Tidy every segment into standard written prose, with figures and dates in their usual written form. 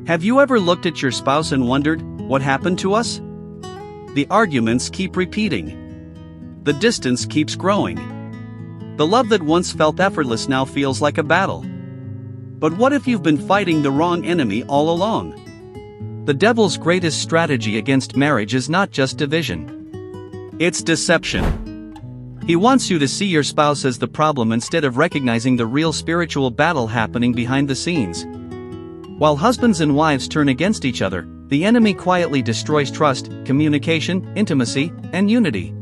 Have you ever looked at your spouse and wondered, what happened to us? The arguments keep repeating. The distance keeps growing. The love that once felt effortless now feels like a battle. But what if you've been fighting the wrong enemy all along? The devil's greatest strategy against marriage is not just division. It's deception. He wants you to see your spouse as the problem instead of recognizing the real spiritual battle happening behind the scenes. While husbands and wives turn against each other, the enemy quietly destroys trust, communication, intimacy, and unity.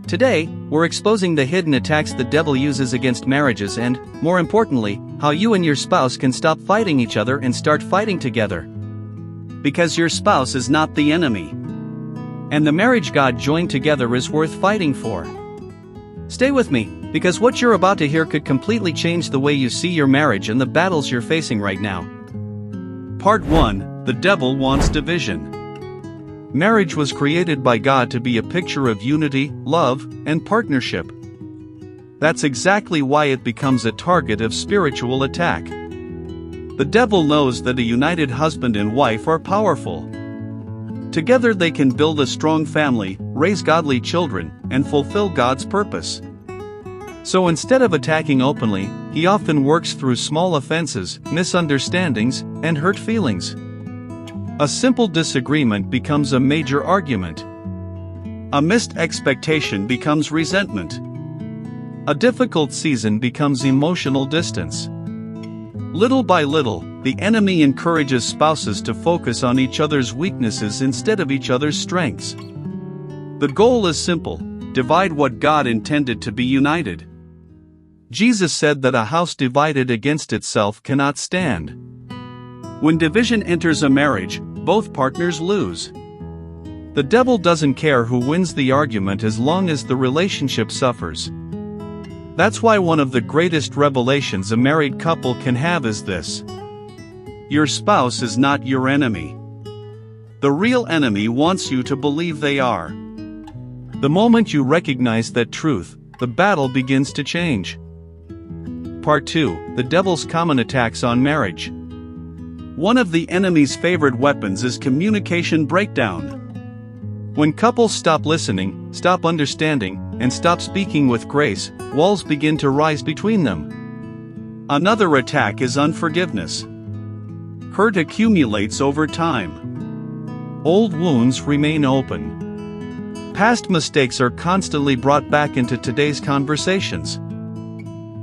Today, we're exposing the hidden attacks the devil uses against marriages and, more importantly, how you and your spouse can stop fighting each other and start fighting together. Because your spouse is not the enemy. And the marriage God joined together is worth fighting for. Stay with me, because what you're about to hear could completely change the way you see your marriage and the battles you're facing right now. Part 1: The Devil Wants Division. Marriage was created by God to be a picture of unity, love, and partnership. That's exactly why it becomes a target of spiritual attack. The devil knows that a united husband and wife are powerful. Together they can build a strong family, raise godly children, and fulfill God's purpose. So instead of attacking openly, he often works through small offenses, misunderstandings, and hurt feelings. A simple disagreement becomes a major argument. A missed expectation becomes resentment. A difficult season becomes emotional distance. Little by little, the enemy encourages spouses to focus on each other's weaknesses instead of each other's strengths. The goal is simple: divide what God intended to be united. Jesus said that a house divided against itself cannot stand. When division enters a marriage, both partners lose. The devil doesn't care who wins the argument as long as the relationship suffers. That's why one of the greatest revelations a married couple can have is this: your spouse is not your enemy. The real enemy wants you to believe they are. The moment you recognize that truth, the battle begins to change. Part 2: The Devil's Common Attacks on Marriage. One of the enemy's favorite weapons is communication breakdown. When couples stop listening, stop understanding, and stop speaking with grace, walls begin to rise between them. Another attack is unforgiveness. Hurt accumulates over time. Old wounds remain open. Past mistakes are constantly brought back into today's conversations.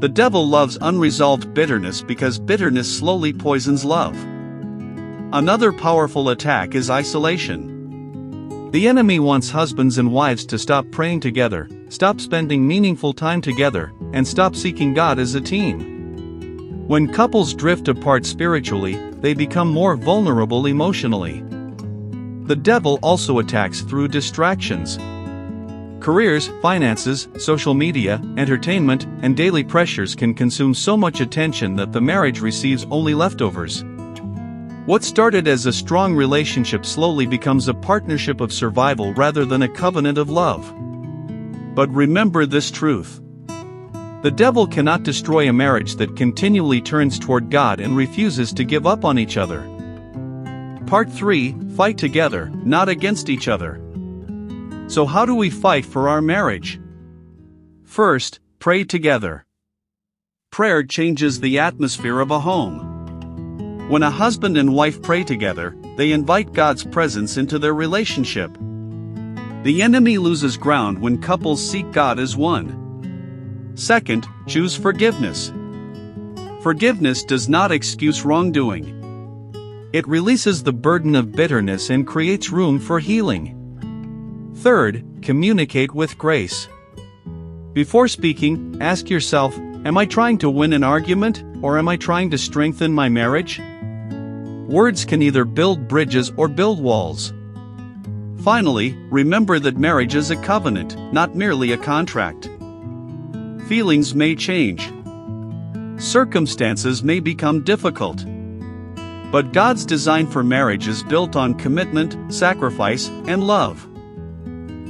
The devil loves unresolved bitterness because bitterness slowly poisons love. Another powerful attack is isolation. The enemy wants husbands and wives to stop praying together, stop spending meaningful time together, and stop seeking God as a team. When couples drift apart spiritually, they become more vulnerable emotionally. The devil also attacks through distractions. Careers, finances, social media, entertainment, and daily pressures can consume so much attention that the marriage receives only leftovers. What started as a strong relationship slowly becomes a partnership of survival rather than a covenant of love. But remember this truth: the devil cannot destroy a marriage that continually turns toward God and refuses to give up on each other. Part 3: Fight together, not against each other. So how do we fight for our marriage? First, pray together. Prayer changes the atmosphere of a home. When a husband and wife pray together, they invite God's presence into their relationship. The enemy loses ground when couples seek God as one. Second, choose forgiveness. Forgiveness does not excuse wrongdoing. It releases the burden of bitterness and creates room for healing. Third, communicate with grace. Before speaking, ask yourself, am I trying to win an argument, or am I trying to strengthen my marriage? Words can either build bridges or build walls. Finally, remember that marriage is a covenant, not merely a contract. Feelings may change. Circumstances may become difficult. But God's design for marriage is built on commitment, sacrifice, and love.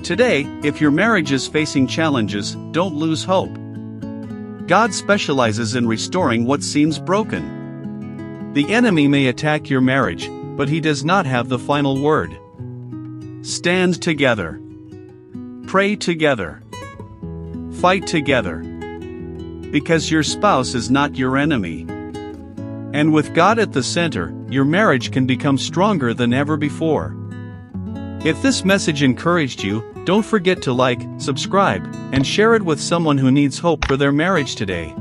Today, if your marriage is facing challenges, don't lose hope. God specializes in restoring what seems broken. The enemy may attack your marriage, but he does not have the final word. Stand together. Pray together. Fight together. Because your spouse is not your enemy. And with God at the center, your marriage can become stronger than ever before. If this message encouraged you, don't forget to like, subscribe, and share it with someone who needs hope for their marriage today.